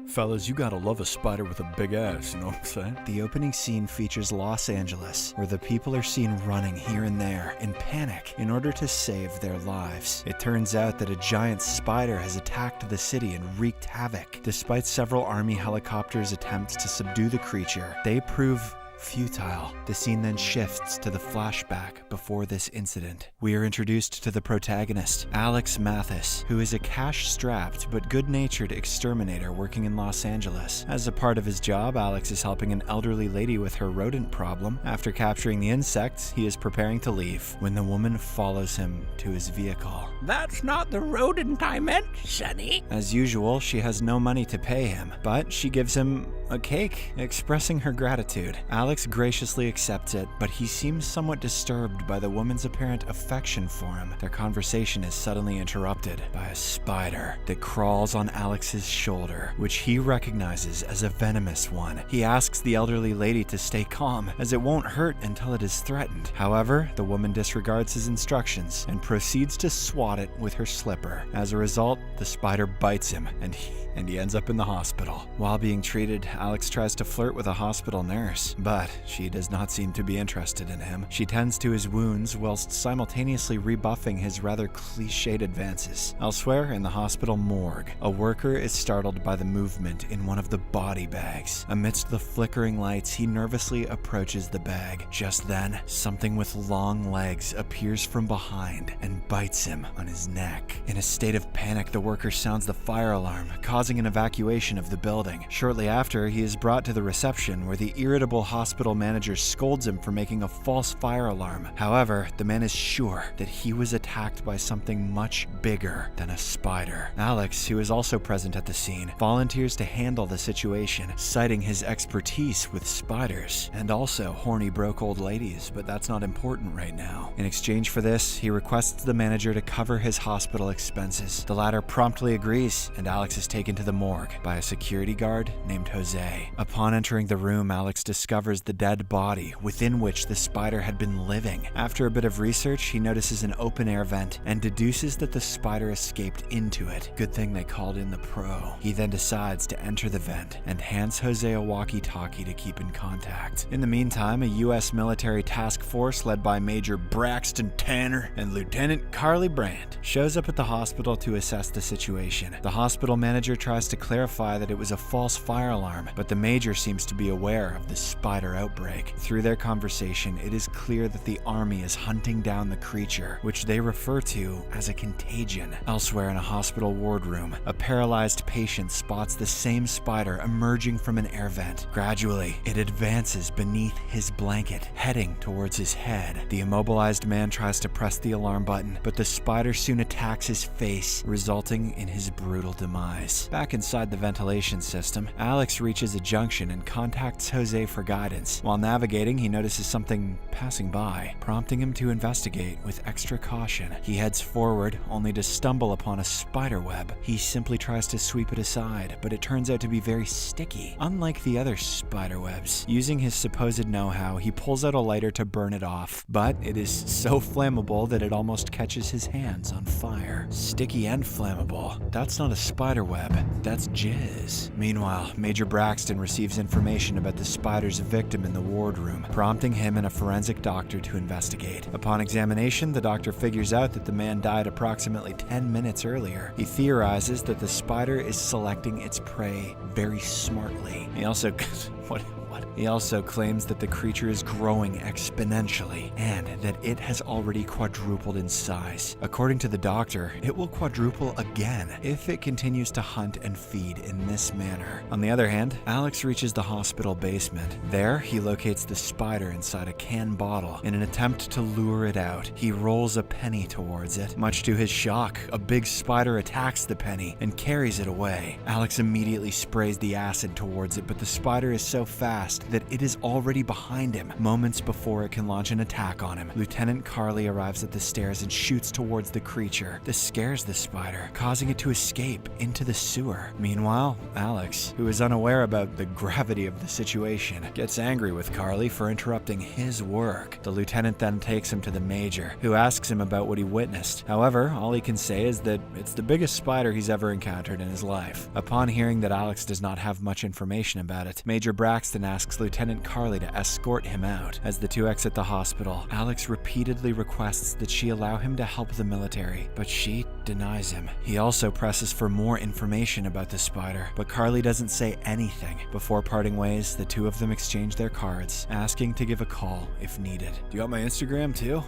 Fellas, you gotta love a spider with a big ass, you know what I'm saying? The opening scene features Los Angeles, where the people are seen running here and there in panic in order to save their lives. It turns out that a giant spider has attacked the city and wreaked havoc. Despite several army helicopters' attempts to subdue the creature, they prove futile. The scene then shifts to the flashback before this incident. We are introduced to the protagonist, Alex Mathis, who is a cash-strapped but good-natured exterminator working in Los Angeles. As a part of his job, Alex is helping an elderly lady with her rodent problem. After capturing the insects, he is preparing to leave when the woman follows him to his vehicle. That's not the rodent I meant, Sonny. As usual, she has no money to pay him, but she gives him a cake, expressing her gratitude. Alex graciously accepts it, but he seems somewhat disturbed by the woman's apparent affection for him. Their conversation is suddenly interrupted by a spider that crawls on Alex's shoulder, which he recognizes as a venomous one. He asks the elderly lady to stay calm, as it won't hurt until it is threatened. However, the woman disregards his instructions and proceeds to swat it with her slipper. As a result, the spider bites him, and he ends up in the hospital. While being treated, Alex tries to flirt with a hospital nurse, but she does not seem to be interested in him. She tends to his wounds whilst simultaneously rebuffing his rather cliched advances. Elsewhere, in the hospital morgue, a worker is startled by the movement in one of the body bags. Amidst the flickering lights, he nervously approaches the bag. Just then, something with long legs appears from behind and bites him on his neck. In a state of panic, the worker sounds the fire alarm, causing an evacuation of the building. Shortly after, he is brought to the reception, where the irritable hospital manager scolds him for making a false fire alarm. However, the man is sure that he was attacked by something much bigger than a spider. Alex, who is also present at the scene, volunteers to handle the situation, citing his expertise with spiders and also horny broke old ladies, but that's not important right now. In exchange for this, he requests the manager to cover his hospital expenses. The latter promptly agrees, and Alex is taken to the morgue by a security guard named Jose. Upon entering the room, Alex discovers the dead body within which the spider had been living. After a bit of research, he notices an open-air vent and deduces that the spider escaped into it. Good thing they called in the pro. He then decides to enter the vent and hands Jose a walkie-talkie to keep in contact. In the meantime, a U.S. military task force led by Major Braxton Tanner and Lieutenant Carly Brandt shows up at the hospital to assess the situation. The hospital manager tries to clarify that it was a false fire alarm, but the major seems to be aware of the spider outbreak. Through their conversation, it is clear that the army is hunting down the creature, which they refer to as a contagion. Elsewhere in a hospital wardroom, a paralyzed patient spots the same spider emerging from an air vent. Gradually, it advances beneath his blanket, heading towards his head. The immobilized man tries to press the alarm button, but the spider soon attacks his face, resulting in his brutal demise. Back inside the ventilation system, Alex reaches a junction and contacts Jose for guidance. While navigating, he notices something passing by, prompting him to investigate with extra caution. He heads forward, only to stumble upon a spider web. He simply tries to sweep it aside, but it turns out to be very sticky, unlike the other spider webs. Using his supposed know-how, he pulls out a lighter to burn it off, but it is so flammable that it almost catches his hands on fire. Sticky and flammable. That's not a spider web, that's jizz. Meanwhile, Major Braxton receives information about the spider's victim in the wardroom, prompting him and a forensic doctor to investigate. Upon examination, the doctor figures out that the man died approximately 10 minutes earlier. He theorizes that the spider is selecting its prey very smartly. He also He also claims that the creature is growing exponentially and that it has already quadrupled in size. According to the doctor, it will quadruple again if it continues to hunt and feed in this manner. On the other hand, Alex reaches the hospital basement. There, he locates the spider inside a can bottle in an attempt to lure it out. He rolls a penny towards it. Much to his shock, a big spider attacks the penny and carries it away. Alex immediately sprays the acid towards it, but the spider is so fast that it is already behind him, moments before it can launch an attack on him. Lieutenant Carly arrives at the stairs and shoots towards the creature. This scares the spider, causing it to escape into the sewer. Meanwhile, Alex, who is unaware about the gravity of the situation, gets angry with Carly for interrupting his work. The lieutenant then takes him to the major, who asks him about what he witnessed. However, all he can say is that it's the biggest spider he's ever encountered in his life. Upon hearing that Alex does not have much information about it, Major Braxton asks Lieutenant Carly to escort him out. As the two exit the hospital, Alex repeatedly requests that she allow him to help the military, but she denies him. He also presses for more information about the spider, but Carly doesn't say anything. Before parting ways, the two of them exchange their cards, asking to give a call if needed. Do you got my Instagram too?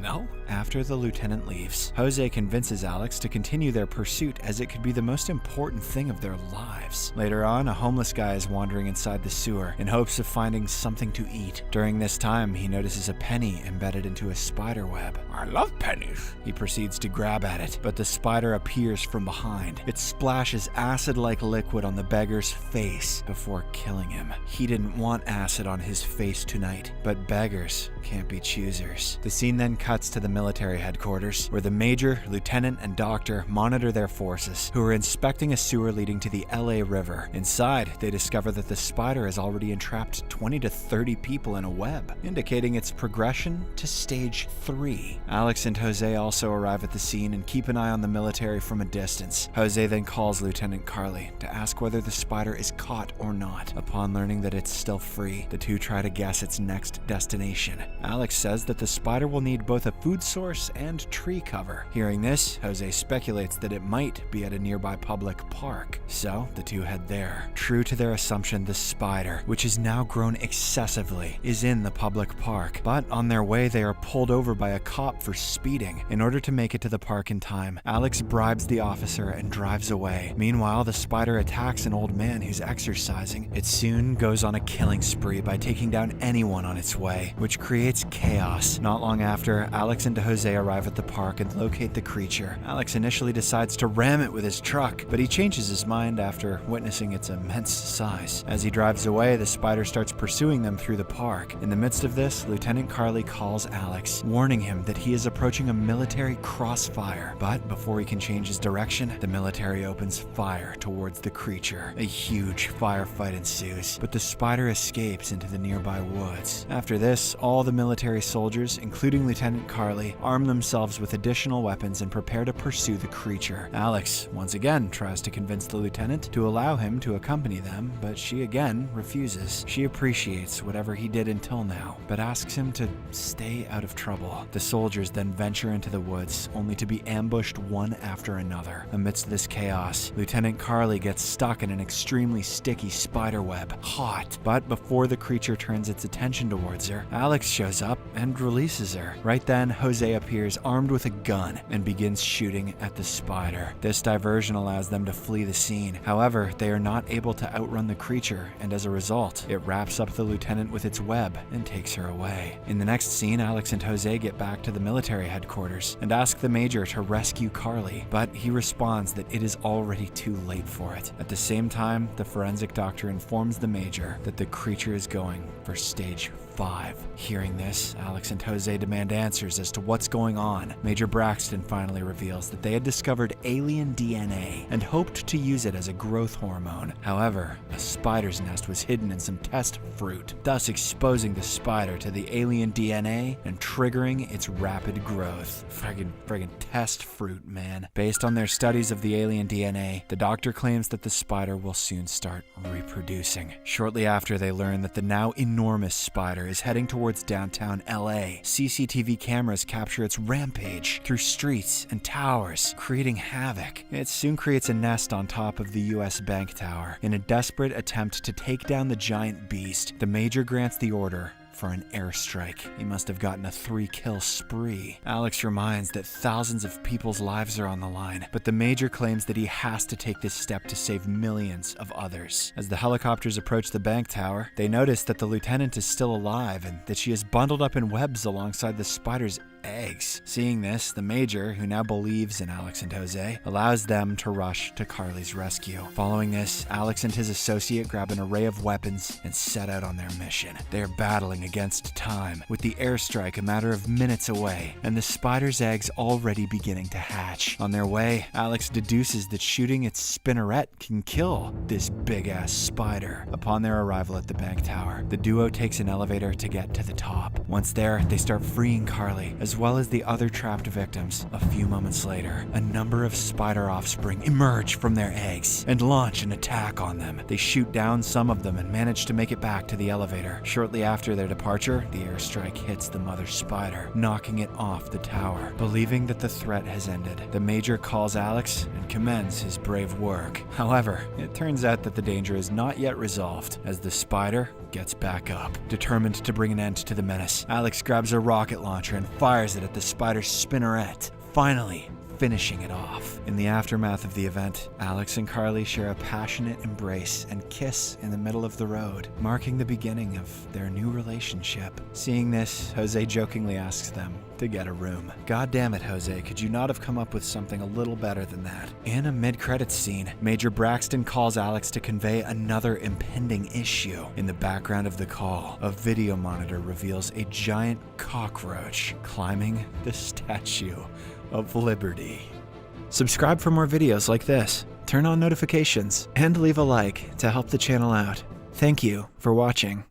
No? After the lieutenant leaves, Jose convinces Alex to continue their pursuit as it could be the most important thing of their lives. Later on, a homeless guy is wandering inside the sewer in hopes of finding something to eat. During this time, he notices a penny embedded into a spider web. I love pennies. He proceeds to grab at it, but the spider appears from behind. It splashes acid-like liquid on the beggar's face before killing him. He didn't want acid on his face tonight, but beggars can't be choosers. The scene then cuts to the military headquarters, where the major, lieutenant, and doctor monitor their forces, who are inspecting a sewer leading to the LA River. Inside, they discover that the spider has already entrapped 20 to 30 people in a web, indicating its progression to stage 3. Alex and Jose also arrive at the scene and keep an eye on the military from a distance. Jose then calls Lieutenant Carly to ask whether the spider is caught or not. Upon learning that it's still free, the two try to guess its next destination. Alex says that the spider will need both a food source and tree cover. Hearing this, Jose speculates that it might be at a nearby public park, so the two head there. True to their assumption, the spider, which has now grown excessively, is in the public park, but on their way they are pulled over by a cop for speeding. In order to make it to the park in time, Alex bribes the officer and drives away. Meanwhile, the spider attacks an old man who's exercising. It soon goes on a killing spree by taking down anyone on its way, which creates chaos. Not long after, Alex and Jose arrive at the park and locate the creature. Alex initially decides to ram it with his truck, but he changes his mind after witnessing its immense size. As he drives away, the spider starts pursuing them through the park. In the midst of this, Lieutenant Carly calls Alex, warning him that he is approaching a military crossfire. But before he can change his direction, the military opens fire towards the creature. A huge firefight ensues, but the spider escapes into the nearby woods. After this, all the military soldiers, including Lieutenant Carly, arm themselves with additional weapons and prepare to pursue the creature. Alex, once again, tries to convince the lieutenant to allow him to accompany them, but she again refuses. She appreciates whatever he did until now, but asks him to stay out of trouble. The soldiers then venture into the woods, only to be ambushed one after another. Amidst this chaos, Lieutenant Carly gets stuck in an extremely sticky spider web, hot. But before the creature turns its attention towards her, Alex shows up and releases her. Right then, Jose appears armed with a gun and begins shooting at the spider. This diversion allows them to flee the scene. However, they are not able to outrun the creature, and as a result, it wraps up the lieutenant with its web and takes her away. In the next scene, Alex and Jose get back to the military headquarters and ask the major to rescue Carly, but he responds that it is already too late for it. At the same time, the forensic doctor informs the major that the creature is going for stage 5. Hearing this, Alex and Jose demand answers as to what's going on. Major Braxton finally reveals that they had discovered alien DNA and hoped to use it as a growth hormone. However, a spider's nest was hidden in some test fruit, thus exposing the spider to the alien DNA and triggering its rapid growth. Friggin' test fruit, man. Based on their studies of the alien DNA, the doctor claims that the spider will soon start reproducing. Shortly after, they learn that the now enormous spider is heading towards downtown LA. CCTV cameras capture its rampage through streets and towers, creating havoc. It soon creates a nest on top of the US Bank Tower. In a desperate attempt to take down the giant beast, the major grants the order for an airstrike. He must have gotten a 3-kill spree. Alex reminds that thousands of people's lives are on the line, but the major claims that he has to take this step to save millions of others. As the helicopters approach the bank tower, they notice that the lieutenant is still alive and that she is bundled up in webs alongside the spider's eggs. Seeing this, the Major, who now believes in Alex and Jose, allows them to rush to Carly's rescue. Following this, Alex and his associate grab an array of weapons and set out on their mission. They are battling against time, with the airstrike a matter of minutes away, and the spider's eggs already beginning to hatch. On their way, Alex deduces that shooting its spinneret can kill this big-ass spider. Upon their arrival at the bank tower, the duo takes an elevator to get to the top. Once there, they start freeing Carly, as well as the other trapped victims. A few moments later, a number of spider offspring emerge from their eggs and launch an attack on them. They shoot down some of them and manage to make it back to the elevator. Shortly after their departure, the airstrike hits the mother spider, knocking it off the tower. Believing that the threat has ended, the Major calls Alex and commends his brave work. However, it turns out that the danger is not yet resolved, as the spider gets back up. Determined to bring an end to the menace, Alex grabs a rocket launcher and fires it at the spider's spinneret, finally finishing it off. In the aftermath of the event, Alex and Carly share a passionate embrace and kiss in the middle of the road, marking the beginning of their new relationship. Seeing this, Jose jokingly asks them to get a room. God damn it, Jose, could you not have come up with something a little better than that? In a mid-credits scene, Major Braxton calls Alex to convey another impending issue. In the background of the call, a video monitor reveals a giant cockroach climbing the Statue of Liberty. Subscribe for more videos like this, turn on notifications, and leave a like to help the channel out. Thank you for watching.